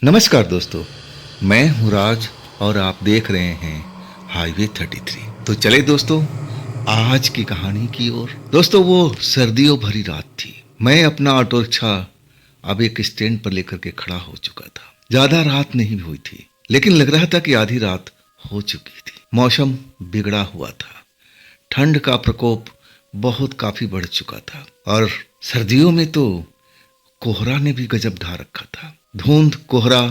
नमस्कार दोस्तों, मैं हूँ राज और आप देख रहे हैं हाईवे 33। तो चले दोस्तों आज की कहानी की ओर। दोस्तों वो सर्दियों भरी रात थी। मैं अपना ऑटो रिक्शा अब एक स्टैंड पर लेकर के खड़ा हो चुका था। ज्यादा रात नहीं हुई थी, लेकिन लग रहा था कि आधी रात हो चुकी थी। मौसम बिगड़ा हुआ था, ठंड का प्रकोप बहुत काफी बढ़ चुका था और सर्दियों में तो कोहरा ने भी गजब ढा रखा था। धुंध कोहरा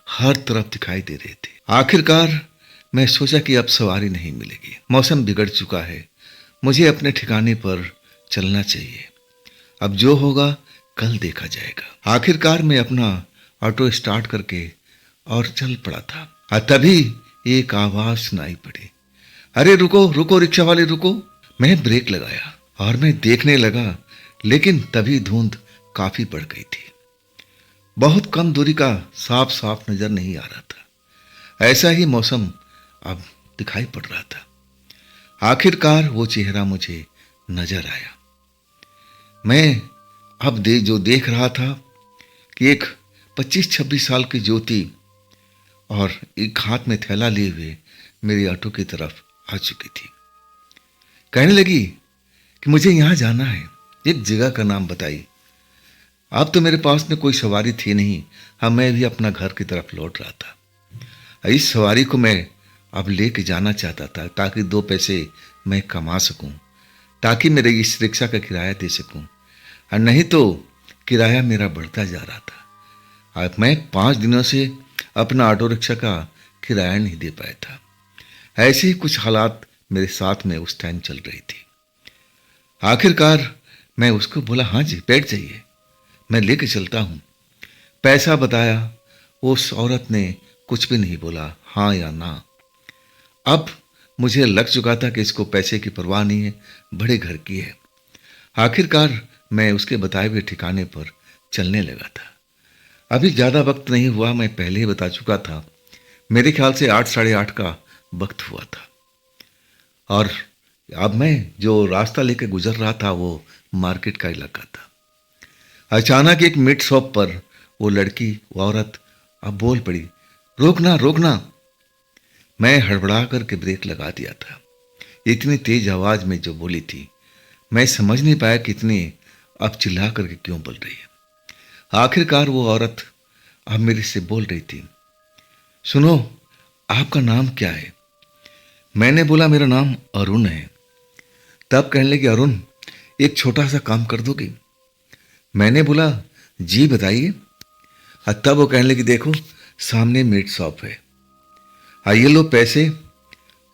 हर तरफ दिखाई दे रहे थे। आखिरकार मैं सोचा कि अब सवारी नहीं मिलेगी, मौसम बिगड़ चुका है, मुझे अपने ठिकाने पर चलना चाहिए। अब जो होगा कल देखा जाएगा। आखिरकार मैं अपना ऑटो स्टार्ट करके और चल पड़ा था। तभी एक आवाज सुनाई पड़ी, अरे रुको रुको रिक्शा वाले रुको। मैं ब्रेक लगाया और मैं देखने लगा, लेकिन तभी धुंध काफी बढ़ गई थी। बहुत कम दूरी का साफ साफ नजर नहीं आ रहा था। ऐसा ही मौसम अब दिखाई पड़ रहा था। आखिरकार वो चेहरा मुझे नजर आया। मैं अब जो देख रहा था कि एक 25-26 साल की ज्योति और एक हाथ में थैला लिए हुए मेरी ऑटो की तरफ आ चुकी थी। कहने लगी कि मुझे यहाँ जाना है, एक जगह का नाम बताई। अब तो मेरे पास में कोई सवारी थी नहीं। हाँ, मैं भी अपना घर की तरफ लौट रहा था। इस सवारी को मैं अब लेके जाना चाहता था ताकि 2 पैसे मैं कमा सकूं, ताकि मेरे इस रिक्शा का किराया दे सकूं। और नहीं तो किराया मेरा बढ़ता जा रहा था। अब मैं 5 दिनों से अपना ऑटो रिक्शा का किराया नहीं दे पाया था। ऐसे ही कुछ हालात मेरे साथ में उस टाइम चल रही थी। आखिरकार मैं उसको बोला, हाँ जी बैठ जाइए, मैं लेके चलता हूं। पैसा बताया, उस औरत ने कुछ भी नहीं बोला, हाँ या ना। अब मुझे लग चुका था कि इसको पैसे की परवाह नहीं है, बड़े घर की है। आखिरकार मैं उसके बताए हुए ठिकाने पर चलने लगा था। अभी ज्यादा वक्त नहीं हुआ, मैं पहले ही बता चुका था। मेरे ख्याल से 8 साढ़े 8 का वक्त हुआ था। और अब मैं जो रास्ता लेके गुजर रहा था वो मार्केट का इलाका था। अचानक एक मीट शॉप पर वो लड़की, वो औरत अब बोल पड़ी, रोकना रोकना। मैं हड़बड़ा करके ब्रेक लगा दिया था। इतनी तेज आवाज में जो बोली थी, मैं समझ नहीं पाया कि इतनी अब चिल्ला करके क्यों बोल रही है। आखिरकार वो औरत अब मेरे से बोल रही थी, सुनो आपका नाम क्या है? मैंने बोला मेरा नाम अरुण है। तब कहने लगी, अरुण एक छोटा सा काम कर दोगे? मैंने बोला जी बताइए। तब वो कहने लगी, देखो सामने मीट शॉप है, ये लो पैसे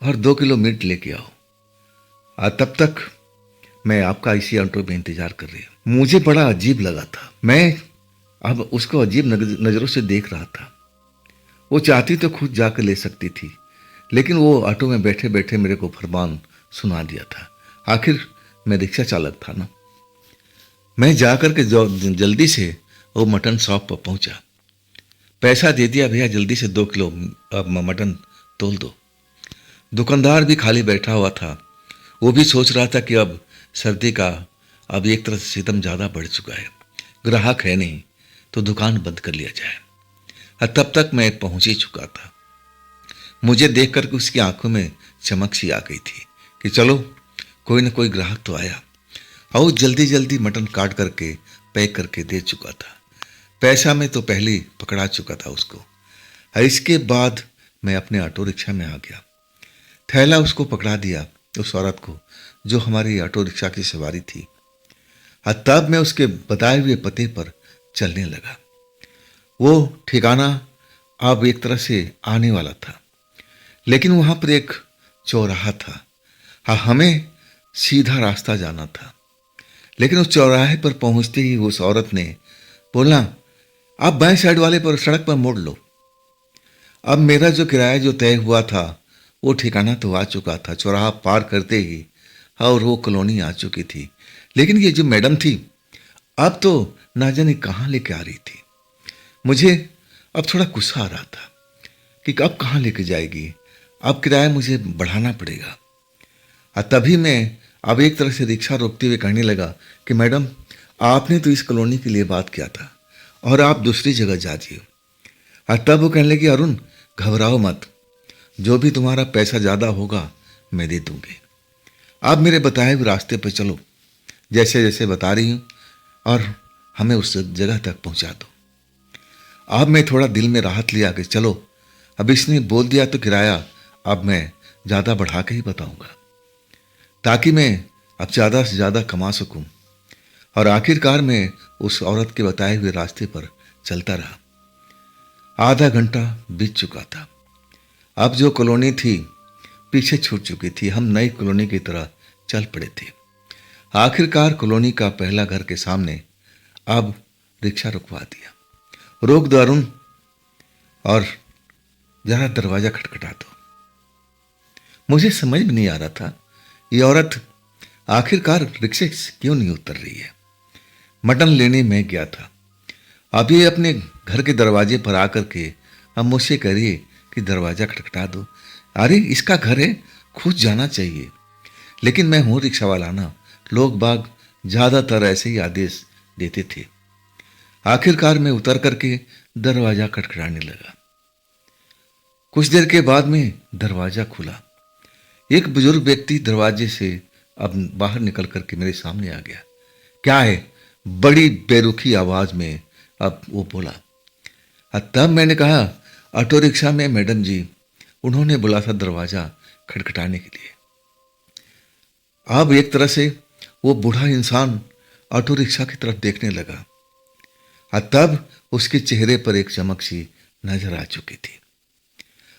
और 2 किलो मीट लेके आओ। तब तक मैं आपका इसी ऑटो में इंतजार कर रही हूँ। मुझे बड़ा अजीब लगा था। मैं अब उसको अजीब नजरों से देख रहा था। वो चाहती तो खुद जाकर ले सकती थी, लेकिन वो ऑटो में बैठे बैठे मेरे को फरमान सुना दिया था। आखिर मैं रिक्शा चालक था ना। मैं जाकर के जल्दी से वो मटन शॉप पर पहुंचा। पैसा दे दिया, भैया जल्दी से 2 किलो मटन तोल दो। दुकानदार भी खाली बैठा हुआ था। वो भी सोच रहा था कि अब सर्दी का अब एक तरह से सितम ज़्यादा बढ़ चुका है, ग्राहक है नहीं तो दुकान बंद कर लिया जाए। तब तक मैं पहुंच ही चुका था। मुझे देख कर उसकी आंखों में चमक सी आ गई थी कि चलो कोई ना कोई ग्राहक तो आया। और जल्दी जल्दी मटन काट करके पैक करके दे चुका था। पैसा मैं तो पहले ही पकड़ा चुका था उसको। इसके बाद मैं अपने ऑटो रिक्शा में आ गया। थैला उसको पकड़ा दिया, उस औरत को जो हमारी ऑटो रिक्शा की सवारी थी। तब मैं उसके बताए हुए पते पर चलने लगा। वो ठिकाना अब एक तरह से आने वाला था, लेकिन वहां पर एक चौराहा था। हमें सीधा रास्ता जाना था, लेकिन उस चौराहे पर पहुंचते ही उस औरत ने बोला, आप बाएं साइड वाले पर सड़क पर मोड़ लो। अब मेरा जो किराया जो तय हुआ था वो ठिकाना तो आ चुका था, चौराहा पार करते ही, और वो कॉलोनी आ चुकी थी। लेकिन ये जो मैडम थी अब तो ना जाने कहाँ लेके आ रही थी। मुझे अब थोड़ा गुस्सा आ रहा था कि अब कहाँ लेके जाएगी, अब किराया मुझे बढ़ाना पड़ेगा। तभी मैं अब एक तरह से रिक्शा रोकते हुए कहने लगा कि मैडम आपने तो इस कॉलोनी के लिए बात किया था और आप दूसरी जगह जा रही हो। और तब वो कहने लगी, अरुण घबराओ मत, जो भी तुम्हारा पैसा ज़्यादा होगा मैं दे दूंगी। आप मेरे बताए हुए रास्ते पर चलो, जैसे जैसे बता रही हूँ, और हमें उस जगह तक पहुँचा दो। अब मैं थोड़ा दिल में राहत लिया कि चलो, अब इसने बोल दिया तो किराया अब मैं ज़्यादा बढ़ा के ही बताऊंगा, ताकि मैं अब ज़्यादा से ज़्यादा कमा सकूं। और आखिरकार मैं उस औरत के बताए हुए रास्ते पर चलता रहा। आधा घंटा बीत चुका था। अब जो कॉलोनी थी पीछे छूट चुकी थी, हम नई कॉलोनी की तरह चल पड़े थे। आखिरकार कॉलोनी का पहला घर के सामने अब रिक्शा रुकवा दिया। रोक दो अरुण, और जरा दरवाजा खटखटा दो। मुझे समझ में नहीं आ रहा था ये औरत आखिरकार रिक्शे से क्यों नहीं उतर रही है। मटन लेने मैं गया था, अब ये अपने घर के दरवाजे पर आकर के अब मुझसे कह रही है कि दरवाजा खटखटा दो। अरे इसका घर है, खुद जाना चाहिए। लेकिन मैं हूं रिक्शा वाला ना, लोग बाग ज्यादातर ऐसे ही आदेश देते थे। आखिरकार मैं उतर करके दरवाजा खटखटाने लगा। कुछ देर के बाद में दरवाजा खुला। एक बुजुर्ग व्यक्ति दरवाजे से अब बाहर निकल करके मेरे सामने आ गया। क्या है? बड़ी बेरुखी आवाज में अब वो बोला। तब मैंने कहा, ऑटो रिक्शा में मैडम जी, उन्होंने बोला था दरवाजा खटखटाने के लिए। अब एक तरह से वो बूढ़ा इंसान ऑटो रिक्शा की तरफ देखने लगा, और तब उसके चेहरे पर एक चमक सी नजर आ चुकी थी।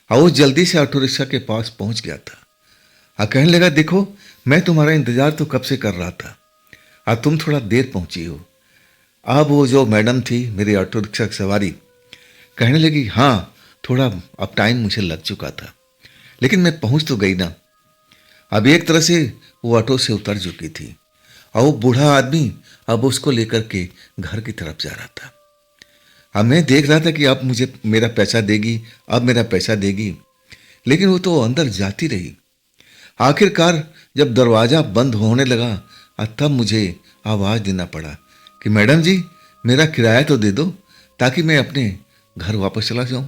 और वो जल्दी से ऑटो रिक्शा के पास पहुंच गया था और कहने लगा, देखो मैं तुम्हारा इंतजार तो कब से कर रहा था और तुम थोड़ा देर पहुंची हो। अब वो जो मैडम थी मेरी ऑटो रिक्शा की सवारी, कहने लगी, हाँ थोड़ा अब टाइम मुझे लग चुका था, लेकिन मैं पहुंच तो गई ना। अब एक तरह से वो ऑटो से उतर चुकी थी और वो बूढ़ा आदमी अब उसको लेकर के घर की तरफ जा रहा था। अब मैं देख रहा था कि अब मुझे मेरा पैसा देगी, अब मेरा पैसा देगी, लेकिन वो तो अंदर जाती रही। आखिरकार जब दरवाजा बंद होने लगा तब मुझे आवाज़ देना पड़ा कि मैडम जी मेरा किराया तो दे दो, ताकि मैं अपने घर वापस चला जाऊं।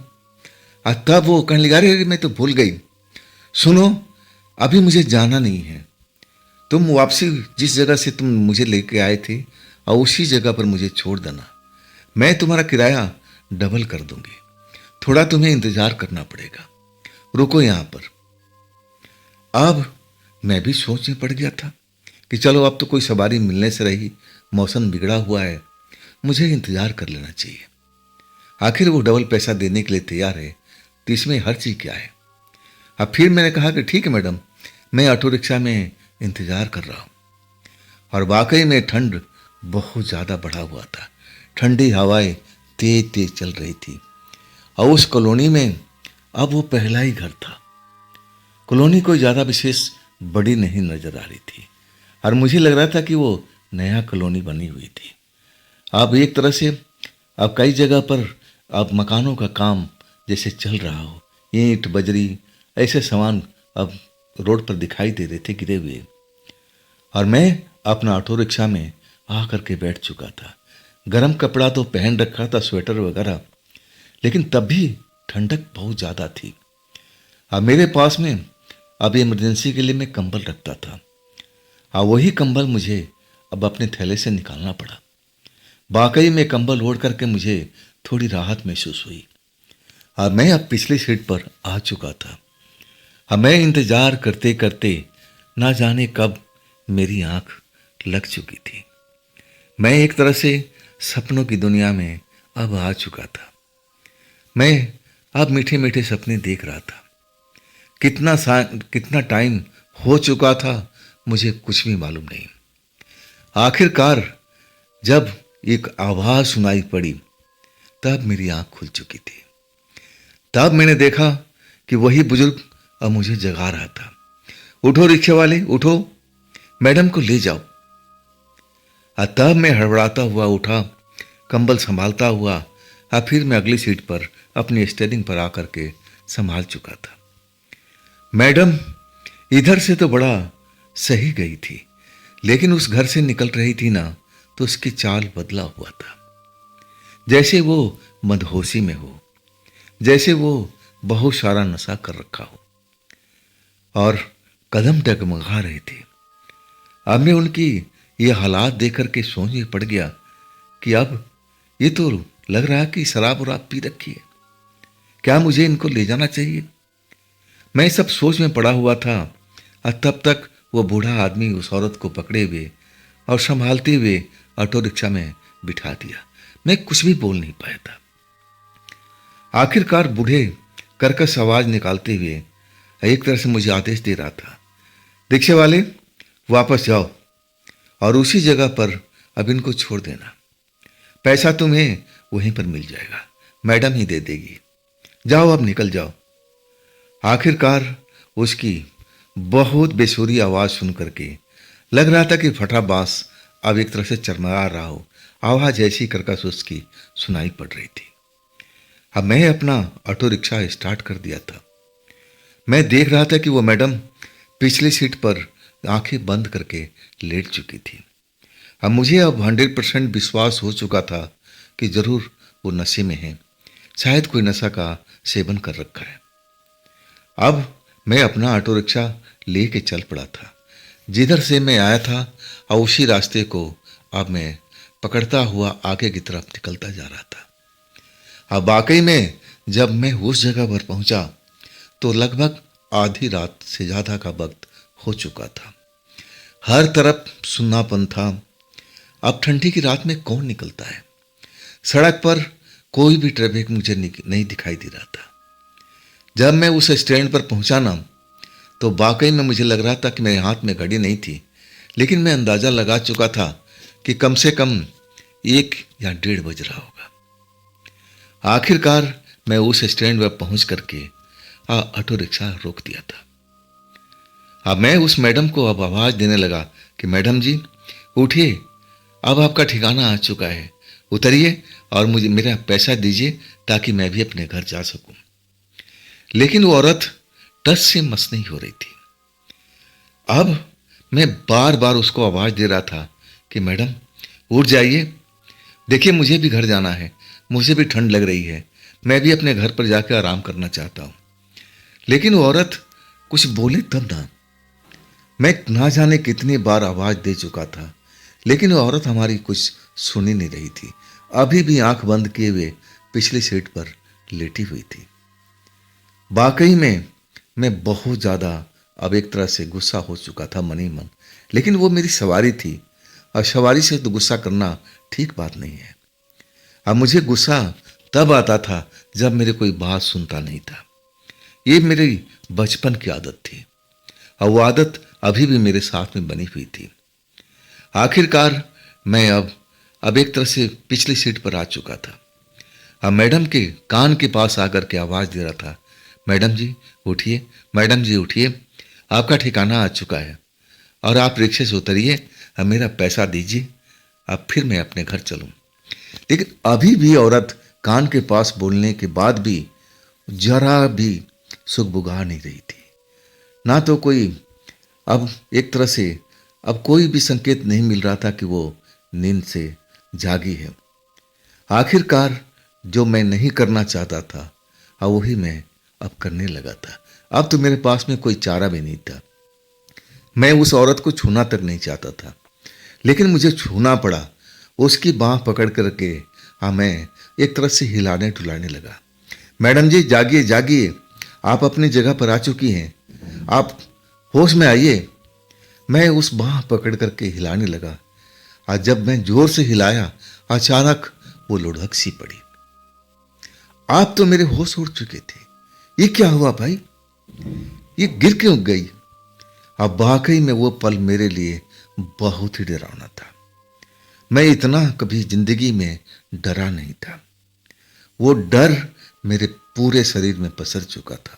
तब वो कहने लगा, अरे मैं तो भूल गई, सुनो अभी मुझे जाना नहीं है, तुम वापसी जिस जगह से तुम मुझे लेके आए थे और उसी जगह पर मुझे छोड़ देना, मैं तुम्हारा किराया डबल कर दूंगी, थोड़ा तुम्हें इंतजार करना पड़ेगा, रुको यहाँ पर। अब मैं भी सोच में पड़ गया था कि चलो अब तो कोई सवारी मिलने से रही, मौसम बिगड़ा हुआ है, मुझे इंतजार कर लेना चाहिए। आखिर वो डबल पैसा देने के लिए तैयार है, तो इसमें हर चीज क्या है। अब फिर मैंने कहा कि ठीक है मैडम, मैं ऑटो रिक्शा में इंतजार कर रहा हूँ। और वाकई में ठंड बहुत ज़्यादा बढ़ा हुआ था, ठंडी हवाएं तेज तेज चल रही थी। और उस कॉलोनी में अब वो पहला ही घर था। कॉलोनी कोई ज़्यादा विशेष बड़ी नहीं नजर आ रही थी और मुझे लग रहा था कि वो नया कॉलोनी बनी हुई थी। अब एक तरह से अब कई जगह पर अब मकानों का काम जैसे चल रहा हो, ईंट बजरी ऐसे सामान अब रोड पर दिखाई दे रहे थे गिरे हुए। और मैं अपना ऑटो रिक्शा में आ करके बैठ चुका था। गर्म कपड़ा तो पहन रखा था, स्वेटर वगैरह, लेकिन तब भी ठंडक बहुत ज़्यादा थी। अब मेरे पास में अब इमरजेंसी के लिए मैं कंबल रखता था, और वही कंबल मुझे अब अपने थैले से निकालना पड़ा। वाकई में कंबल ओढ़ करके मुझे थोड़ी राहत महसूस हुई और मैं अब पिछली सीट पर आ चुका था। अब मैं इंतजार करते करते ना जाने कब मेरी आंख लग चुकी थी। मैं एक तरह से सपनों की दुनिया में अब आ चुका था। मैं अब मीठे मीठे सपने देख रहा था। कितना टाइम हो चुका था मुझे कुछ भी मालूम नहीं। आखिरकार जब एक आवाज सुनाई पड़ी तब मेरी आंख खुल चुकी थी। तब मैंने देखा कि वही बुजुर्ग अब मुझे जगा रहा था। उठो रिक्शे वाले, उठो, मैडम को ले जाओ। तब मैं हड़बड़ाता हुआ उठा, कंबल संभालता हुआ, और फिर मैं अगली सीट पर अपनी स्टेयरिंग पर आकर के संभाल चुका था। मैडम इधर से तो बड़ा सही गई थी, लेकिन उस घर से निकल रही थी ना, तो उसकी चाल बदला हुआ था, जैसे वो मदहोशी में हो। जैसे वो बहुत सारा नशा कर रखा हो, और कदम डगमगा रहे थे। अब मैं उनकी ये हालात देख करके सोच में पड़ गया कि अब ये तो लग रहा है कि शराब वराब पी रखी है, क्या मुझे इनको ले जाना चाहिए। मैं सब सोच में पड़ा हुआ था, और तब तक वो बूढ़ा आदमी उस औरत को पकड़े हुए और संभालते हुए ऑटो रिक्शा में बिठा दिया। मैं कुछ भी बोल नहीं पाया था। आखिरकार बूढ़े कर्कश आवाज निकालते हुए एक तरह से मुझे आदेश दे रहा था, रिक्शे वाले वापस जाओ और उसी जगह पर अब इनको छोड़ देना, पैसा तुम्हें वहीं पर मिल जाएगा, मैडम ही दे देगी, जाओ अब निकल जाओ। आखिरकार उसकी बहुत बेसुरी आवाज सुन करके लग रहा था कि फटा बांस अब एक तरह से चरमरा रहा हो, आवाज ऐसी कर्कश उसकी सुनाई पड़ रही थी। अब मैं अपना ऑटो रिक्शा स्टार्ट कर दिया था। मैं देख रहा था कि वो मैडम पिछली सीट पर आंखें बंद करके लेट चुकी थी। अब मुझे अब 100% विश्वास हो चुका था कि जरूर वो नशे में है, शायद कोई नशा का सेवन कर रखा है। अब मैं अपना ऑटो रिक्शा लेके चल पड़ा था, जिधर से मैं आया था, और उसी रास्ते को अब मैं पकड़ता हुआ आगे की तरफ निकलता जा रहा था। अब वाकई में जब मैं उस जगह पर पहुंचा तो लगभग आधी रात से ज्यादा का वक्त हो चुका था। हर तरफ सुन्नापन था। अब ठंडी की रात में कौन निकलता है। सड़क पर कोई भी ट्रैफिक मुझे नहीं दिखाई दे रहा था। जब मैं उस स्टैंड पर पहुंचा ना, तो वाकई में मुझे लग रहा था कि मेरे हाथ में घड़ी नहीं थी, लेकिन मैं अंदाजा लगा चुका था कि कम से कम 1 या 1:30 बज रहा होगा। आखिरकार मैं उस स्टैंड पर पहुंच करके ऑटो रिक्शा रोक दिया था। अब मैं उस मैडम को अब आवाज देने लगा कि मैडम जी उठिए, अब आपका ठिकाना आ चुका है, उतरिए और मुझे मेरा पैसा दीजिए ताकि मैं भी अपने घर जा सकूं। लेकिन वो औरत टस से मस नहीं हो रही थी। अब मैं बार बार उसको आवाज दे रहा था कि मैडम उठ जाइए, देखिए मुझे भी घर जाना है, मुझे भी ठंड लग रही है, मैं भी अपने घर पर जाकर आराम करना चाहता हूं। लेकिन वो औरत कुछ बोले तब ना। मैं ना जाने कितनी बार आवाज दे चुका था, लेकिन वो औरत हमारी कुछ सुन ही नहीं रही थी, अभी भी आंख बंद किए हुए पिछली सीट पर लेटी हुई थी। वाकई में मैं बहुत ज्यादा अब एक तरह से गुस्सा हो चुका था मन ही मन, लेकिन वो मेरी सवारी थी और सवारी से तो गुस्सा करना ठीक बात नहीं है। अब मुझे गुस्सा तब आता था जब मेरे कोई बात सुनता नहीं था। ये मेरी बचपन की आदत थी और वो आदत अभी भी मेरे साथ में बनी हुई थी। आखिरकार मैं अब एक तरह से पिछली सीट पर आ चुका था। अब मैडम के कान के पास आकर के आवाज दे रहा था, मैडम जी उठिए, मैडम जी उठिए, आपका ठिकाना आ चुका है और आप रिक्शे से उतरिए, अब मेरा पैसा दीजिए, अब फिर मैं अपने घर चलूं। लेकिन अभी भी औरत कान के पास बोलने के बाद भी जरा भी सुगबुगा नहीं रही थी। ना तो कोई अब एक तरह से अब कोई भी संकेत नहीं मिल रहा था कि वो नींद से जागी है। आखिरकार जो मैं नहीं करना चाहता था अब वही मैं अब करने लगा था। अब तो मेरे पास में कोई चारा भी नहीं था। मैं उस औरत को छूना तक नहीं चाहता था, लेकिन मुझे छूना पड़ा। उसकी बांह पकड़ करके मैं एक तरह से हिलाने डुलाने लगा। मैडम जी जागिए जागिए, आप अपनी जगह पर आ चुकी हैं, आप होश में आइए। मैं उस बांह पकड़ करके हिलाने लगा और जब मैं जोर से हिलाया अचानक वो लुढ़क सी पड़ी। आप तो मेरे होश उड़ चुके थे, ये क्या हुआ भाई, ये गिर क्यों गई। अब वाकई में वो पल मेरे लिए बहुत ही डरावना था। मैं इतना कभी जिंदगी में डरा नहीं था। वो डर मेरे पूरे शरीर में पसर चुका था।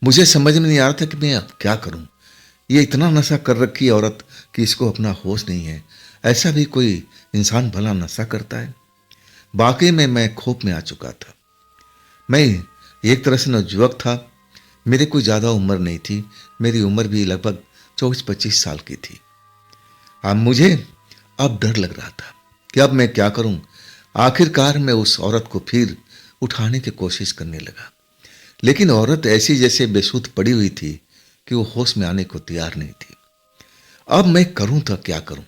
मुझे समझ में नहीं आ रहा था कि मैं अब क्या करूं। ये इतना नशा कर रखी है औरत कि इसको अपना होश नहीं है। ऐसा भी कोई इंसान भला नशा करता है। वाकई में मैं खौफ में आ चुका था। मैं एक तरह से नौजुवक था, मेरी कोई ज़्यादा उम्र नहीं थी, मेरी उम्र भी लगभग 24-25 साल की थी। अब मुझे अब डर लग रहा था कि अब मैं क्या करूं। आखिरकार मैं उस औरत को फिर उठाने की कोशिश करने लगा, लेकिन औरत ऐसी जैसे बेसुध पड़ी हुई थी कि वो होश में आने को तैयार नहीं थी। अब मैं करूं तो क्या करूं?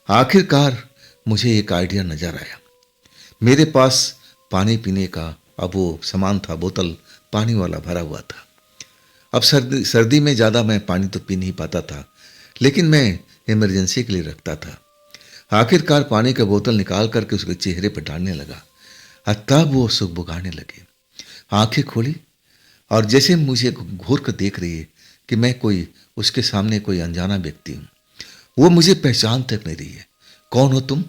आखिरकार मुझे एक आइडिया नजर आया। मेरे पास पानी पीने का अब वो सामान था, बोतल पानी वाला भरा हुआ था। अब सर्दी में ज़्यादा मैं पानी तो पी नहीं पाता था, लेकिन मैं इमरजेंसी के लिए रखता था। आखिरकार पानी का बोतल निकाल करके उसके चेहरे पर डालने लगा और तब वो सुगबुगाने लगी। आंखें खोली और जैसे मुझे घूर कर देख रही है कि मैं कोई उसके सामने कोई अनजाना व्यक्ति हूँ। वो मुझे पहचान तक नहीं रही है। कौन हो तुम?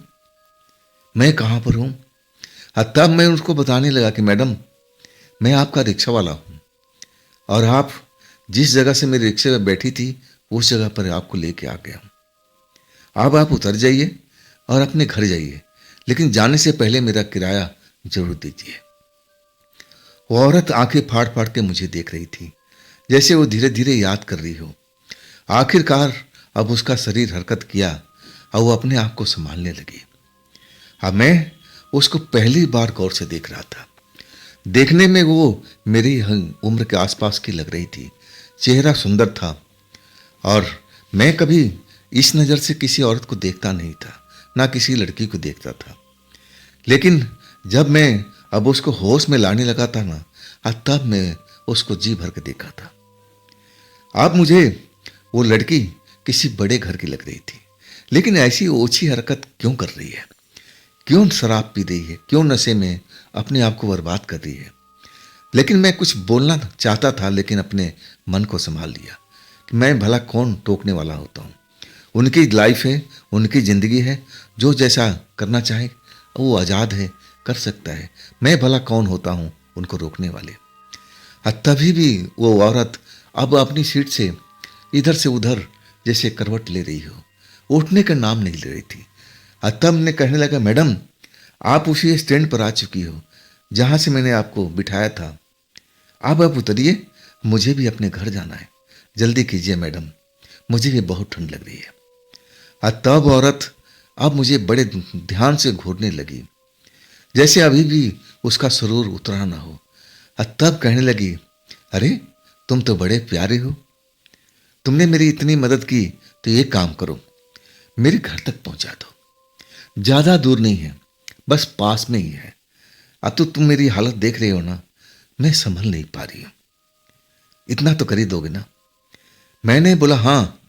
मैं कहाँ पर हूँ? तब मैं उसको बताने लगा कि मैडम, मैं आपका रिक्शा वाला हूँ और आप जिस जगह से मेरे रिक्शे में बैठी थी उस जगह पर आपको लेके आ गया हूँ। अब आप उतर जाइए और अपने घर जाइए, लेकिन जाने से पहले मेरा किराया जरूर दीजिए। वो औरत आंखें फाड़ फाड़ के मुझे देख रही थी, जैसे वो धीरे धीरे याद कर रही हो। आखिरकार अब उसका शरीर हरकत किया और वो अपने आप को संभालने लगी। अब मैं उसको पहली बार गौर से देख रहा था। देखने में वो मेरी उम्र के आसपास की लग रही थी। चेहरा सुंदर था और मैं कभी इस नज़र से किसी औरत को देखता नहीं था, ना किसी लड़की को देखता था। लेकिन जब मैं अब उसको होश में लाने लगा था ना, तब मैं उसको जी भर के देखा था। अब मुझे वो लड़की किसी बड़े घर की लग रही थी, लेकिन ऐसी ओछी हरकत क्यों कर रही है? क्यों शराब पी रही है? क्यों नशे में अपने आप को बर्बाद कर रही है? लेकिन मैं कुछ बोलना चाहता था, लेकिन अपने मन को संभाल लिया कि मैं भला कौन टोकने वाला होता हूँ। उनकी लाइफ है, उनकी ज़िंदगी है, जो जैसा करना चाहे वो आज़ाद है, कर सकता है। मैं भला कौन होता हूँ उनको रोकने वाले? तभी भी वो औरत अब अपनी सीट से इधर से उधर जैसे करवट ले रही हो, उठने का नाम नहीं ले रही थी। तब ने कहने लगा, मैडम, आप उसी स्टैंड पर आ चुकी हो जहाँ से मैंने आपको बिठाया था। अब आप उतरिए, मुझे भी अपने घर जाना है। जल्दी कीजिए मैडम, मुझे भी बहुत ठंड लग रही है। तब औरत अब मुझे बड़े ध्यान से घूरने लगी, जैसे अभी भी उसका सुरूर उतरा ना हो। तब कहने लगी, अरे तुम तो बड़े प्यारे हो, तुमने मेरी इतनी मदद की, तो एक काम करो, मेरे घर तक पहुंचा दो। ज़्यादा दूर नहीं है, बस पास में ही है। अब तो तुम मेरी हालत देख रहे हो ना, मैं संभल नहीं पा रही हूँ, इतना तो कर ही दोगे ना? मैंने बोला, हाँ,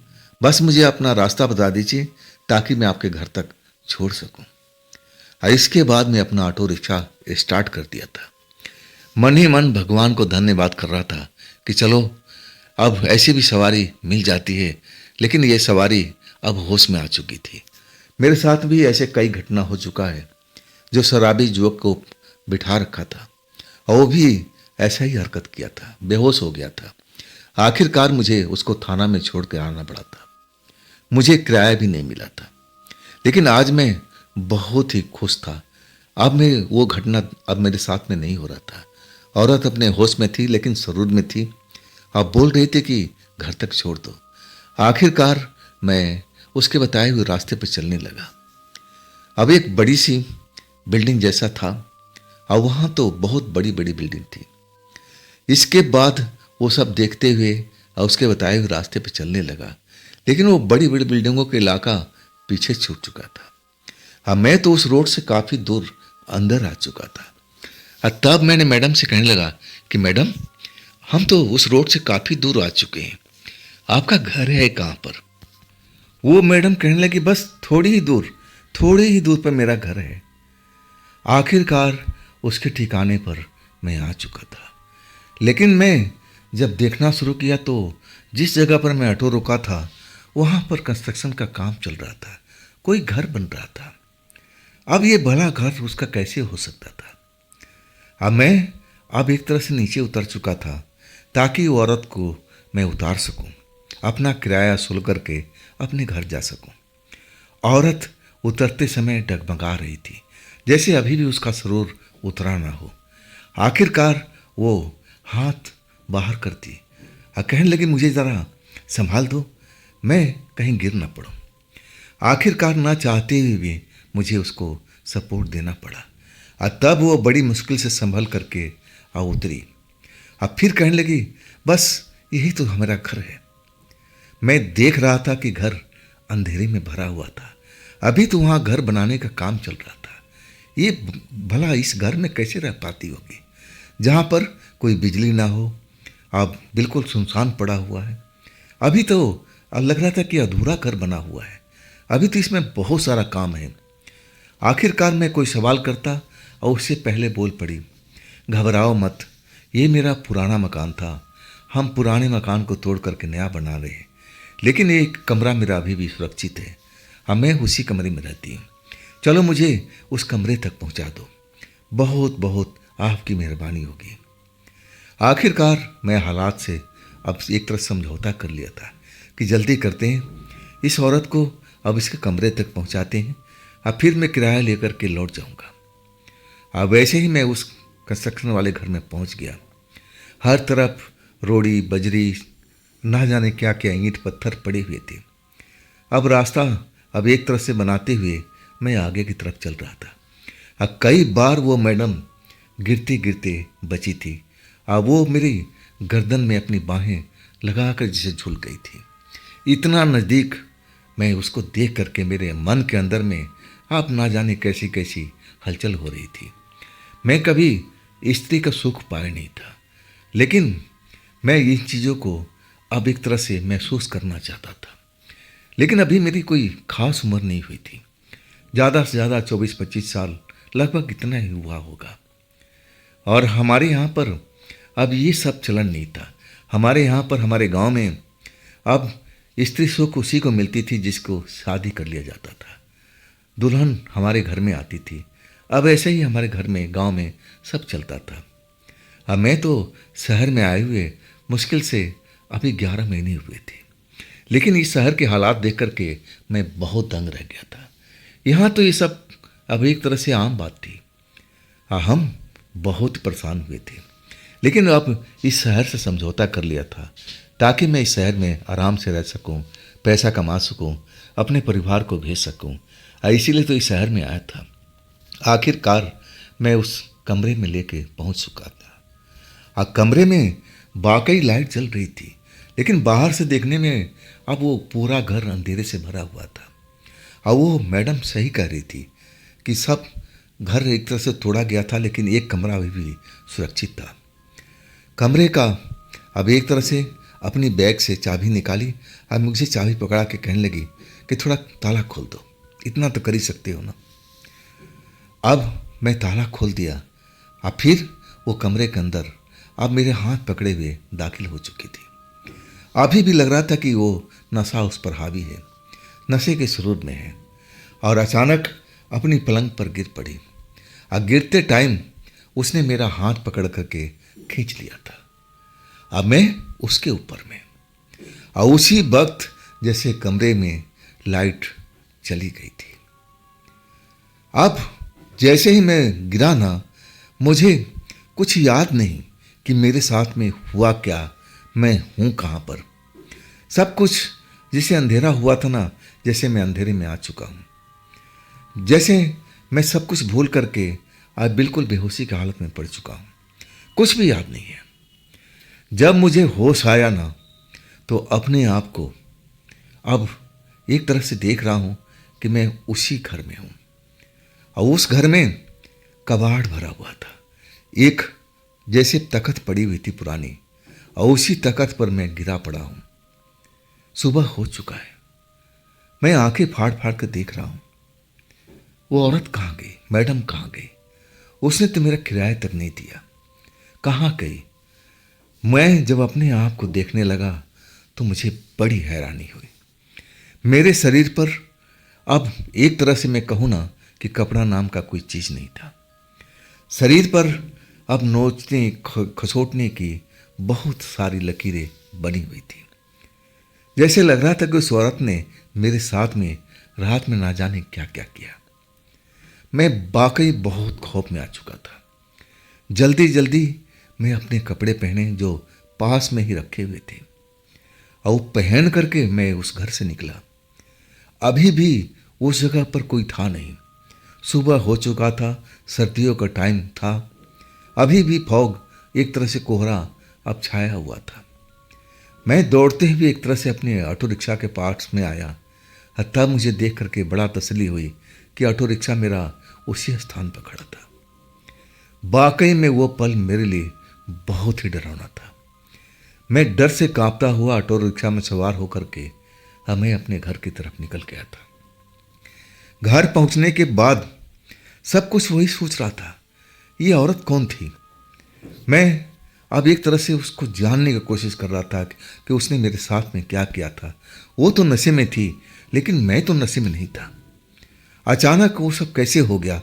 बस मुझे अपना रास्ता बता दीजिए ताकि मैं आपके घर तक छोड़ सकूं। इसके बाद मैं अपना ऑटो रिक्शा स्टार्ट कर दिया था। मन ही मन भगवान को धन्यवाद कर रहा था कि चलो अब ऐसी भी सवारी मिल जाती है। लेकिन ये सवारी अब होश में आ चुकी थी। मेरे साथ भी ऐसे कई घटना हो चुका है, जो शराबी युवक को बिठा रखा था और वो भी ऐसा ही हरकत किया था, बेहोश हो गया था। आखिरकार मुझे उसको थाना में छोड़ कर आना पड़ा था। मुझे किराया भी नहीं मिला था, लेकिन आज मैं बहुत ही खुश था। अब मैं वो घटना अब मेरे साथ में नहीं हो रहा था। औरत अपने होश में थी, लेकिन सरूर में थी। अब बोल रही थी कि घर तक छोड़ दो। आखिरकार मैं उसके बताए हुए रास्ते पर चलने लगा। अब एक बड़ी सी बिल्डिंग जैसा था और वहाँ तो बहुत बड़ी बड़ी बिल्डिंग थी। इसके बाद वो सब देखते हुए और उसके बताए हुए रास्ते पर चलने लगा, लेकिन वो बड़ी बड़ी बिल्डिंगों के इलाका पीछे छूट चुका था। अब मैं तो उस रोड से काफ़ी दूर अंदर आ चुका था। और तब मैंने मैडम से कहने लगा कि मैडम, हम तो उस रोड से काफ़ी दूर आ चुके हैं, आपका घर है कहाँ पर? वो मैडम कहने लगी, बस थोड़ी ही दूर पर मेरा घर है। आखिरकार उसके ठिकाने पर मैं आ चुका था, लेकिन मैं जब देखना शुरू किया तो जिस जगह पर मैं ऑटो रुका था वहाँ पर कंस्ट्रक्शन का काम चल रहा था, कोई घर बन रहा था। अब ये भला घर उसका कैसे हो सकता था? अब मैं एक तरह से नीचे उतर चुका था ताकि वो औरत को मैं उतार सकूं, अपना किराया वसूल करके अपने घर जा सकूं। औरत उतरते समय डगमगा रही थी, जैसे अभी भी उसका सरूर उतरा ना हो। आखिरकार वो हाथ बाहर करती और कहने लगी, मुझे ज़रा संभाल दो, मैं कहीं गिर ना पड़ूं। आखिरकार ना चाहते हुए भी मुझे उसको सपोर्ट देना पड़ा और तब वो बड़ी मुश्किल से संभल करके उतरी। अब फिर कहने लगी, बस यही तो हमारा घर है। मैं देख रहा था कि घर अंधेरे में भरा हुआ था। अभी तो वहाँ घर बनाने का काम चल रहा था। ये भला इस घर में कैसे रह पाती होगी, जहाँ पर कोई बिजली ना हो, अब बिल्कुल सुनसान पड़ा हुआ है। अभी तो लग रहा था कि अधूरा घर बना हुआ है। अभी तो इसमें बहुत सारा काम है। आखिरकार मैं कोई सवाल करता और उससे पहले बोल पड़ी, घबराओ मत, ये मेरा पुराना मकान था। हम पुराने मकान को तोड़ करके नया बना रहे हैं, लेकिन एक कमरा मेरा अभी भी सुरक्षित है। अब मैं उसी कमरे में रहती हूँ। चलो मुझे उस कमरे तक पहुँचा दो। बहुत बहुत आपकी मेहरबानी होगी। आखिरकार मैं हालात से अब एक तरह समझौता कर लिया था कि जल्दी करते हैं, इस औरत को अब इसके कमरे तक पहुंचाते हैं, अब फिर मैं किराया लेकर के लौट जाऊंगा। अब वैसे ही मैं उस कंस्ट्रक्शन वाले घर में पहुंच गया। हर तरफ रोड़ी बजरी ना जाने क्या क्या ईंट पत्थर पड़े हुए थे। अब रास्ता अब एक तरफ से बनाते हुए मैं आगे की तरफ चल रहा था। अब कई बार वो मैडम गिरते गिरते बची थी। अब वो मेरी गर्दन में अपनी बाहें लगाकर जैसे झुल गई थी। इतना नज़दीक मैं उसको देख करके मेरे मन के अंदर में आप ना जाने कैसी कैसी हलचल हो रही थी। मैं कभी स्त्री का सुख पाया नहीं था, लेकिन मैं इन चीज़ों को अब एक तरह से महसूस करना चाहता था। लेकिन अभी मेरी कोई खास उम्र नहीं हुई थी, ज़्यादा से ज़्यादा 24-25 साल, लगभग इतना ही हुआ होगा। और हमारे यहाँ पर अब ये सब चलन नहीं था। हमारे यहाँ पर हमारे गांव में अब स्त्री सुख उसी को मिलती थी जिसको शादी कर लिया जाता था। दुल्हन हमारे घर में आती थी। अब ऐसे ही हमारे घर में गांव में सब चलता था। अब मैं तो शहर में आए हुए मुश्किल से अभी 11 महीने हुए थे, लेकिन इस शहर के हालात देख करके मैं बहुत दंग रह गया था। यहाँ तो ये सब अब एक तरह से आम बात थी। हम बहुत परेशान हुए थे, लेकिन अब इस शहर से समझौता कर लिया था ताकि मैं इस शहर में आराम से रह सकूं, पैसा कमा सकूं, अपने परिवार को भेज सकूं। इसीलिए तो इस शहर में आया था। आखिरकार मैं उस कमरे में लेके पहुंच चुका था। कमरे में वाकई लाइट जल रही थी, लेकिन बाहर से देखने में अब वो पूरा घर अंधेरे से भरा हुआ था। और वो मैडम सही कह रही थी कि सब घर एक तरह से तोड़ा गया था, लेकिन एक कमरा अभी भी सुरक्षित था। कमरे का अब एक तरह से अपनी बैग से चाबी निकाली। अब मुझे चाबी पकड़ा के कहने लगी कि थोड़ा ताला खोल दो, इतना तो कर ही सकते हो ना। अब मैं ताला खोल दिया। अब फिर वो कमरे के अंदर अब मेरे हाथ पकड़े हुए दाखिल हो चुकी थी। अभी भी लग रहा था कि वो नशा उस पर हावी है, नशे के सुरूर में है। और अचानक अपनी पलंग पर गिर पड़ी। गिरते टाइम उसने मेरा हाथ पकड़ करके खींच लिया था। अब मैं उसके ऊपर में, और उसी वक्त जैसे कमरे में लाइट चली गई थी। अब जैसे ही मैं गिरा ना, मुझे कुछ याद नहीं कि मेरे साथ में हुआ क्या, मैं हूँ कहाँ पर। सब कुछ जैसे अंधेरा हुआ था ना, जैसे मैं अंधेरे में आ चुका हूँ, जैसे मैं सब कुछ भूल करके आज बिल्कुल बेहोशी की हालत में पड़ चुका हूँ। कुछ भी याद नहीं है। जब मुझे होश आया ना, तो अपने आप को अब एक तरह से देख रहा हूँ कि मैं उसी घर में हूँ, और उस घर में कबाड़ भरा हुआ था। एक जैसे तख्त पड़ी हुई थी पुरानी, और उसी तख्त पर मैं गिरा पड़ा हूँ। सुबह हो चुका है। मैं आंखें फाड़ फाड़ कर देख रहा हूँ, वो औरत कहाँ गई, मैडम कहाँ गई? उसने तो मेरा किराया तक नहीं दिया, कहाँ गई? मैं जब अपने आप को देखने लगा तो मुझे बड़ी हैरानी हुई। मेरे शरीर पर अब एक तरह से मैं कहूँ ना कि कपड़ा नाम का कोई चीज़ नहीं था। शरीर पर अब नोचने खसोटने की बहुत सारी लकीरें बनी हुई थी। जैसे लग रहा था कि उस औरत ने मेरे साथ में रात में ना जाने क्या क्या किया। मैं वाकई बहुत खौफ में आ चुका था। जल्दी जल्दी मैं अपने कपड़े पहने जो पास में ही रखे हुए थे, और वो पहन करके मैं उस घर से निकला। अभी भी उस जगह पर कोई था नहीं। सुबह हो चुका था, सर्दियों का टाइम था। अभी भी फॉग, एक तरह से कोहरा अब छाया हुआ था। मैं दौड़ते हुए एक तरह से अपने ऑटो रिक्शा के पास में आया। तब मुझे देख करके बड़ा तसल्ली हुई कि ऑटो रिक्शा मेरा उसी स्थान पर खड़ा था। वाकई में वो पल मेरे लिए बहुत ही डरावना था। मैं डर से कांपता हुआ ऑटो रिक्शा में सवार होकर के मैं अपने घर की तरफ निकल गया था। घर पहुंचने के बाद सब कुछ वही सोच रहा था, ये औरत कौन थी। मैं अब एक तरह से उसको जानने की कोशिश कर रहा था कि उसने मेरे साथ में क्या किया था। वो तो नशे में थी, लेकिन मैं तो नशे में नहीं था। अचानक वो सब कैसे हो गया।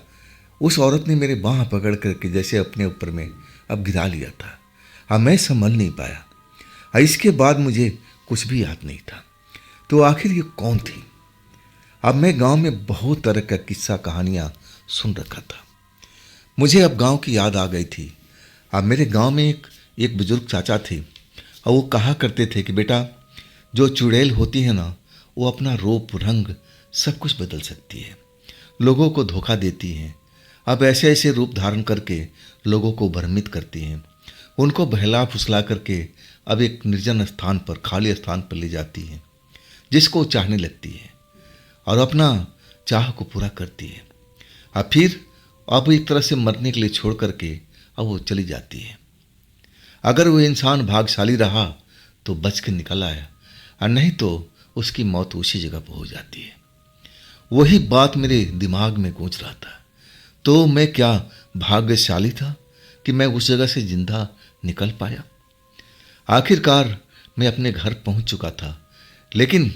उस औरत ने मेरे बाँह पकड़ करके जैसे अपने ऊपर में अब गिरा लिया था। अब मैं संभल नहीं पाया। इसके बाद मुझे कुछ भी याद नहीं था। तो आखिर ये कौन थी। अब मैं गांव में बहुत तरह का किस्सा कहानियां सुन रखा था। मुझे अब गांव की याद आ गई थी। अब मेरे गांव में एक बुजुर्ग चाचा थे और वो कहा करते थे कि बेटा, जो चुड़ैल होती है ना, वो अपना रूप रंग सब कुछ बदल सकती है, लोगों को धोखा देती है। अब ऐसे ऐसे रूप धारण करके लोगों को भ्रमित करती हैं, उनको बहला फुसला करके अब एक निर्जन स्थान पर, खाली स्थान पर ले जाती हैं, जिसको चाहने लगती है और अपना चाह को पूरा करती है। अब फिर अब एक तरह से मरने के लिए छोड़ करके अब वो चली जाती है। अगर वो इंसान भाग्यशाली रहा तो बच के निकल आया, और नहीं तो उसकी मौत उसी जगह पर हो जाती है। वही बात मेरे दिमाग में गूंज रहा था। तो मैं क्या भाग्यशाली था कि मैं उस जगह से जिंदा निकल पाया। आखिरकार मैं अपने घर पहुंच चुका था, लेकिन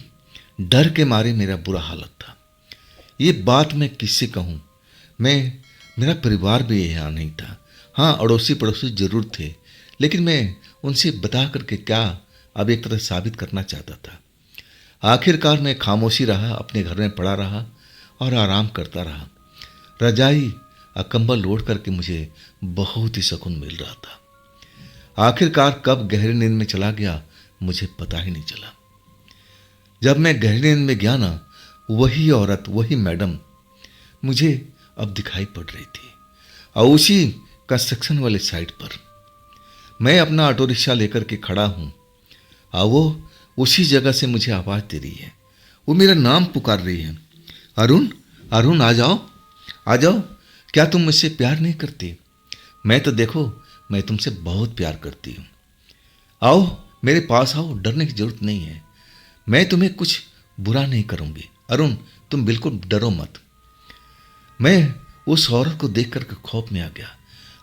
डर के मारे मेरा बुरा हालत था। ये बात मैं किससे कहूँ। मेरा परिवार भी यहाँ नहीं था। हाँ, अड़ोसी पड़ोसी जरूर थे, लेकिन मैं उनसे बता करके क्या अब एक तरह साबित करना चाहता था। आखिरकार मैं खामोशी रहा, अपने घर में पड़ा रहा और आराम करता रहा। रजाई कंबल ओढ़ करके मुझे बहुत ही सुकून मिल रहा था। आखिरकार कब गहरी नींद में चला गया मुझे पता ही नहीं चला। जब मैं गहरी नींद में गया ना, वही औरत, वही मैडम मुझे अब दिखाई पड़ रही थी, और उसी कंस्ट्रक्शन वाले साइट पर मैं अपना ऑटो रिक्शा लेकर के खड़ा हूँ, और वो उसी जगह से मुझे आवाज़ दे रही है। वो मेरा नाम पुकार रही है, अरुण, अरुण आ जाओ, आ जाओ, क्या तुम मुझसे प्यार नहीं करती। मैं तो देखो, मैं तुमसे बहुत प्यार करती हूँ। आओ मेरे पास आओ, डरने की जरूरत नहीं है, मैं तुम्हें कुछ बुरा नहीं करूँगी। अरुण, तुम बिल्कुल डरो मत। मैं उस औरत को देख करके खौफ में आ गया।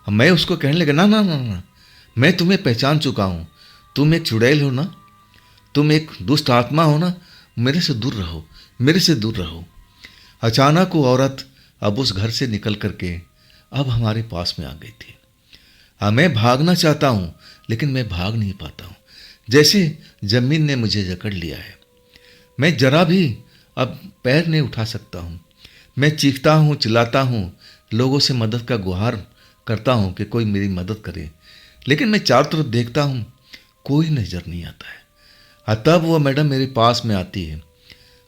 मैं उसको कहने लगा, ना ना ना ना, मैं तुम्हें पहचान चुका हूँ, तुम एक चुड़ैल हो ना, तुम एक दुष्ट आत्मा हो ना, मेरे से दूर रहो, मेरे से दूर रहो। अचानक वो औरत अब उस घर से निकल करके अब हमारे पास में आ गई थी। मैं भागना चाहता हूँ, लेकिन मैं भाग नहीं पाता हूँ, जैसे जमीन ने मुझे जकड़ लिया है। मैं जरा भी अब पैर नहीं उठा सकता हूँ। मैं चीखता हूँ, चिल्लाता हूँ, लोगों से मदद का गुहार करता हूँ कि कोई मेरी मदद करे, लेकिन मैं चारों तरफ देखता हूँ, कोई नज़र नहीं आता है। तब वो मैडम मेरे पास में आती है,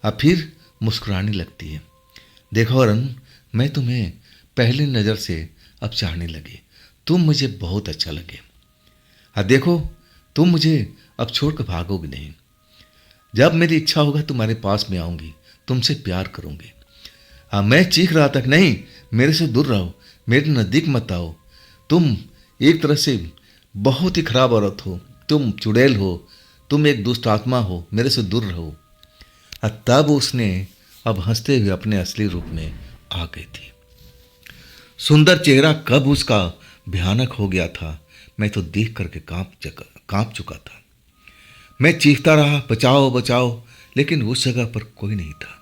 अब फिर मुस्कुराने लगती है। देखो अरुण, मैं तुम्हें पहली नज़र से अब चाहने लगी, तुम मुझे बहुत अच्छा लगे। देखो, तुम मुझे अब छोड़ कर भागोगे नहीं। जब मेरी इच्छा होगा तुम्हारे पास में आऊँगी, तुमसे प्यार करूँगी। मैं चीख रहा था कि नहीं, मेरे से दूर रहो, मेरे नज़दीक मत आओ, तुम एक तरह से बहुत ही खराब औरत हो, तुम चुड़ैल हो, तुम एक दुष्ट आत्मा हो, मेरे से दूर रहो। तब उसने अब हंसते हुए अपने असली रूप में आ गई थी। सुंदर चेहरा कब उसका भयानक हो गया था, मैं तो देख करके कांप चुका था। मैं चीखता रहा, बचाओ बचाओ, लेकिन उस जगह पर कोई नहीं था।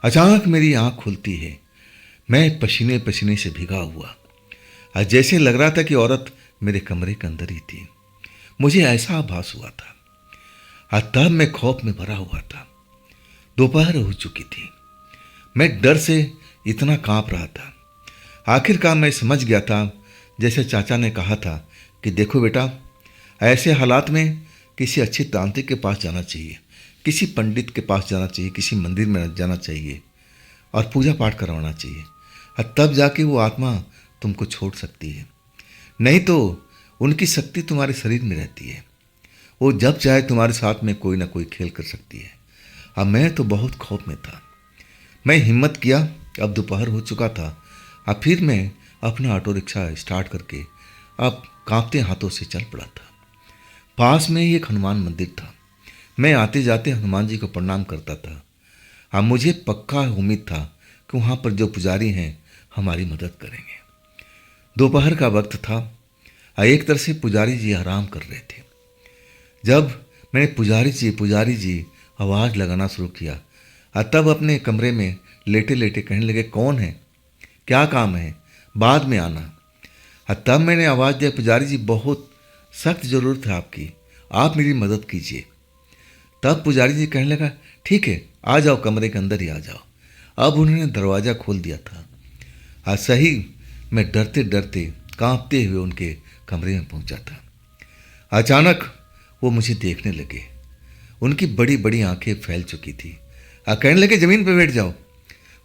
अचानक मेरी आंख खुलती है, मैं पसीने पसीने से भीगा हुआ, जैसे लग रहा था कि औरत मेरे कमरे के अंदर ही थी। मुझे ऐसा आभास हुआ था। तब मैं खौफ में भरा हुआ था। दोपहर हो चुकी थी। मैं डर से इतना कांप रहा था। आखिरकार मैं समझ गया था, जैसे चाचा ने कहा था कि देखो बेटा, ऐसे हालात में किसी अच्छे तांत्रिक के पास जाना चाहिए, किसी पंडित के पास जाना चाहिए, किसी मंदिर में जाना चाहिए और पूजा पाठ करवाना चाहिए। और तब जाके वो आत्मा तुमको छोड़ सकती है, नहीं तो उनकी शक्ति तुम्हारे शरीर में रहती है। वो जब चाहे तुम्हारे साथ में कोई ना कोई खेल कर सकती है। अब मैं तो बहुत खौफ में था। मैं हिम्मत किया, अब दोपहर हो चुका था। अब फिर मैं अपना ऑटो रिक्शा स्टार्ट करके अब कांपते हाथों से चल पड़ा था। पास में ही एक हनुमान मंदिर था। मैं आते जाते हनुमान जी को प्रणाम करता था। अब मुझे पक्का उम्मीद था कि वहाँ पर जो पुजारी हैं हमारी मदद करेंगे। दोपहर का वक्त था और एक तरह से पुजारी जी आराम कर रहे थे। जब मैंने पुजारी जी आवाज़ लगाना शुरू किया और तब अपने कमरे में लेटे लेटे कहने लगे, कौन है, क्या काम है, बाद में आना। और तब मैंने आवाज़ दिया, पुजारी जी बहुत सख्त ज़रूरत है आपकी, आप मेरी मदद कीजिए। तब पुजारी जी कहने लगा, ठीक है आ जाओ, कमरे के अंदर ही आ जाओ। अब उन्होंने दरवाज़ा खोल दिया था और सही मैं डरते डरते कांपते हुए उनके कमरे में पहुंचा था। अचानक वो मुझे देखने लगे। उनकी बड़ी बड़ी आंखें फैल चुकी थी और कहने लगे, ज़मीन पर बैठ जाओ,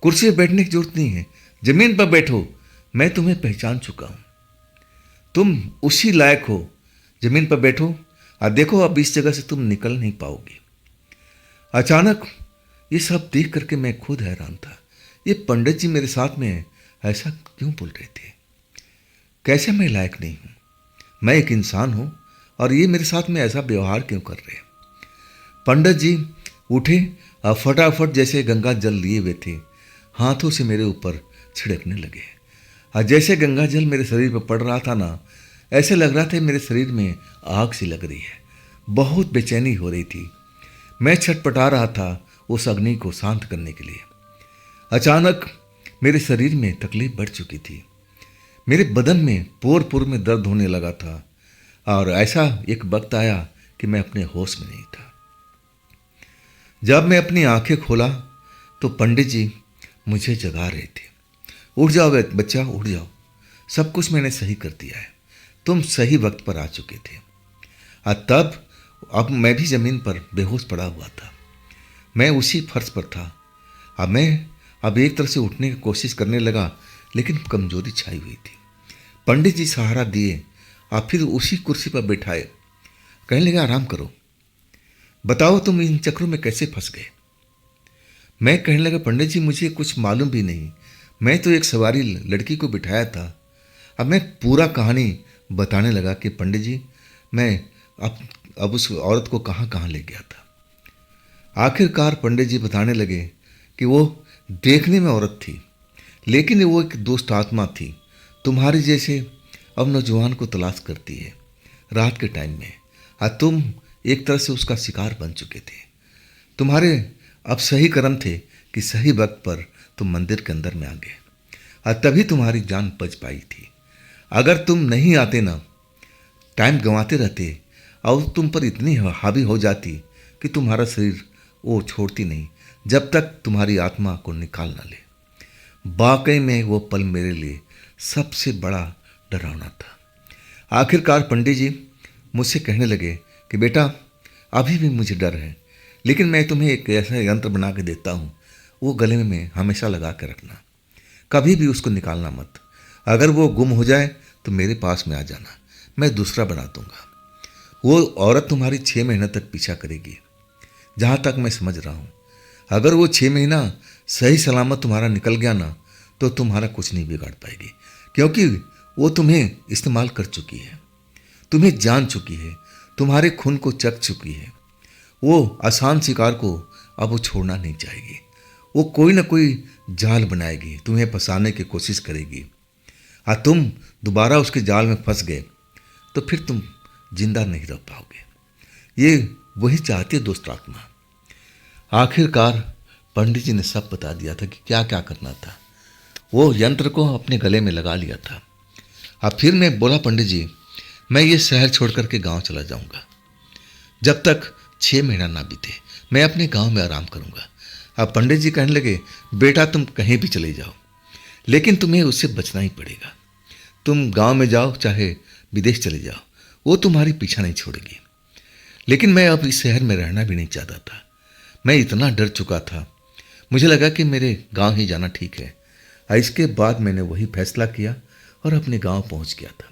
कुर्सी पर बैठने की जरूरत नहीं है, ज़मीन पर बैठो, मैं तुम्हें पहचान चुका हूँ, तुम उसी लायक हो, ज़मीन पर बैठो और देखो अब इस जगह से तुम निकल नहीं पाओगे। अचानक ये सब देख करके मैं खुद हैरान था। ये पंडित जी मेरे साथ में ऐसा क्यों बोल रहे थे? कैसे मैं लायक नहीं हूँ? मैं एक इंसान हूँ और ये मेरे साथ में ऐसा व्यवहार क्यों कर रहे हैं? पंडित जी उठे और फटाफट जैसे गंगा जल लिए हुए थे हाथों से मेरे ऊपर छिड़कने लगे। और जैसे गंगा जल मेरे शरीर पर पड़ रहा था ना, ऐसे लग रहा था मेरे शरीर में आग सी लग रही है। बहुत बेचैनी हो रही थी। मैं छटपटा रहा था उस अग्नि को शांत करने के लिए। अचानक मेरे शरीर में तकलीफ बढ़ चुकी थी। मेरे बदन में पोर पोर में दर्द होने लगा था और ऐसा एक वक्त आया कि मैं अपने होश में नहीं था। जब मैं अपनी आंखें खोला तो पंडित जी मुझे जगा रहे थे। उठ जाओ बच्चा, उठ जाओ, सब कुछ मैंने सही कर दिया है, तुम सही वक्त पर आ चुके थे। और तब अब मैं भी ज़मीन पर बेहोश पड़ा हुआ था। मैं उसी फर्श पर था। अब एक तरह से उठने की कोशिश करने लगा, लेकिन कमजोरी छाई हुई थी। पंडित जी सहारा दिए और फिर उसी कुर्सी पर बैठाए। कहने लगे, आराम करो, बताओ तुम इन चक्रों में कैसे फंस गए? मैं कहने लगा, पंडित जी मुझे कुछ मालूम भी नहीं, मैं तो एक सवारी लड़की को बिठाया था। अब मैं पूरा कहानी बताने लगा कि पंडित जी मैं अब उस औरत को कहाँ कहाँ ले गया था। आखिरकार पंडित जी बताने लगे कि वो देखने में औरत थी, लेकिन वो एक दुष्ट आत्मा थी, तुम्हारे जैसे अब नौजवान को तलाश करती है रात के टाइम में, और तुम एक तरह से उसका शिकार बन चुके थे। तुम्हारे अब सही कर्म थे कि सही वक्त पर तुम मंदिर के अंदर में आ गए और तभी तुम्हारी जान बच पाई थी। अगर तुम नहीं आते ना, टाइम गंवाते रहते और तुम पर इतनी हावी हो जाती कि तुम्हारा शरीर वो छोड़ती नहीं जब तक तुम्हारी आत्मा को निकाल ना ले। वाकई में वो पल मेरे लिए सबसे बड़ा डरावना था। आखिरकार पंडित जी मुझसे कहने लगे कि बेटा अभी भी मुझे डर है, लेकिन मैं तुम्हें एक ऐसा यंत्र बना के देता हूँ, वो गले में हमेशा लगा के रखना, कभी भी उसको निकालना मत। अगर वो गुम हो जाए तो मेरे पास में आ जाना, मैं दूसरा बना दूंगा। वो औरत तुम्हारी 6 महीने तक पीछा करेगी, जहाँ तक मैं समझ रहा हूँ। अगर वो 6 महीना सही सलामत तुम्हारा निकल गया ना, तो तुम्हारा कुछ नहीं बिगाड़ पाएगी, क्योंकि वो तुम्हें इस्तेमाल कर चुकी है, तुम्हें जान चुकी है, तुम्हारे खून को चख चुकी है। वो आसान शिकार को अब वो छोड़ना नहीं चाहेगी। वो कोई ना कोई जाल बनाएगी, तुम्हें फंसाने की कोशिश करेगी, और तुम दोबारा उसके जाल में फंस गए तो फिर तुम जिंदा नहीं रह पाओगे। ये वही चाहती है दुष्ट आत्मा। आखिरकार पंडित जी ने सब बता दिया था कि क्या क्या करना था। वो यंत्र को अपने गले में लगा लिया था। अब फिर मैं बोला, पंडित जी मैं ये शहर छोड़ करके गांव चला जाऊंगा, जब तक 6 महीना ना बीते मैं अपने गांव में आराम करूंगा। अब पंडित जी कहने लगे, बेटा तुम कहीं भी चले जाओ, लेकिन तुम्हें उससे बचना ही पड़ेगा। तुम गांव में जाओ चाहे विदेश चले जाओ, वो तुम्हारी पीछा नहीं छोड़ेगी। लेकिन मैं अब इस शहर में रहना भी नहीं चाहता था। मैं इतना डर चुका था, मुझे लगा कि मेरे गांव ही जाना ठीक है। इसके बाद मैंने वही फैसला किया और अपने गांव पहुंच गया था।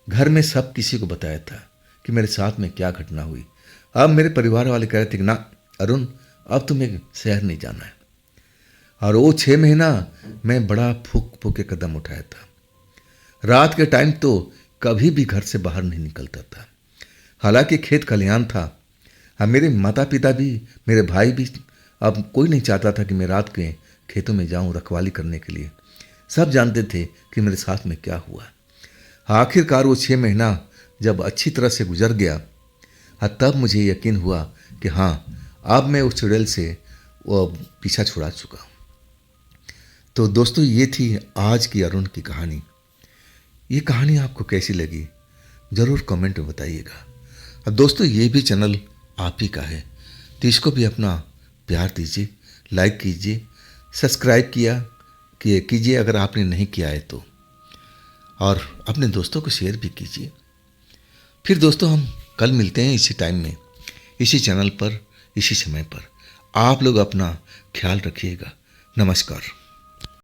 घर में सब किसी को बताया था कि मेरे साथ में क्या घटना हुई। अब मेरे परिवार वाले कह रहे थे कि ना अरुण, अब तुम्हें शहर नहीं जाना है। और वो 6 महीना मैं बड़ा फूक फूक के कदम उठाया था। रात के टाइम तो कभी भी घर से बाहर नहीं निकलता था। हालांकि खेत खलिहान था। अब मेरे माता पिता भी, मेरे भाई भी, अब कोई नहीं चाहता था कि मैं रात के खेतों में जाऊं रखवाली करने के लिए। सब जानते थे कि मेरे साथ में क्या हुआ। आखिरकार वो 6 महीना जब अच्छी तरह से गुजर गया, तब मुझे यकीन हुआ कि हाँ, अब मैं उस चुड़ैल से वो पीछा छुड़ा चुका हूँ। तो दोस्तों, ये थी आज की अरुण की कहानी। ये कहानी आपको कैसी लगी ज़रूर कमेंट में बताइएगा। अब दोस्तों, ये भी चैनल आप ही का है, तो इसको भी अपना प्यार दीजिए, लाइक कीजिए, सब्सक्राइब कीजिए अगर आपने नहीं किया है तो, और अपने दोस्तों को शेयर भी कीजिए। फिर दोस्तों, हम कल मिलते हैं इसी टाइम में, इसी चैनल पर, इसी समय पर। आप लोग अपना ख्याल रखिएगा। नमस्कार।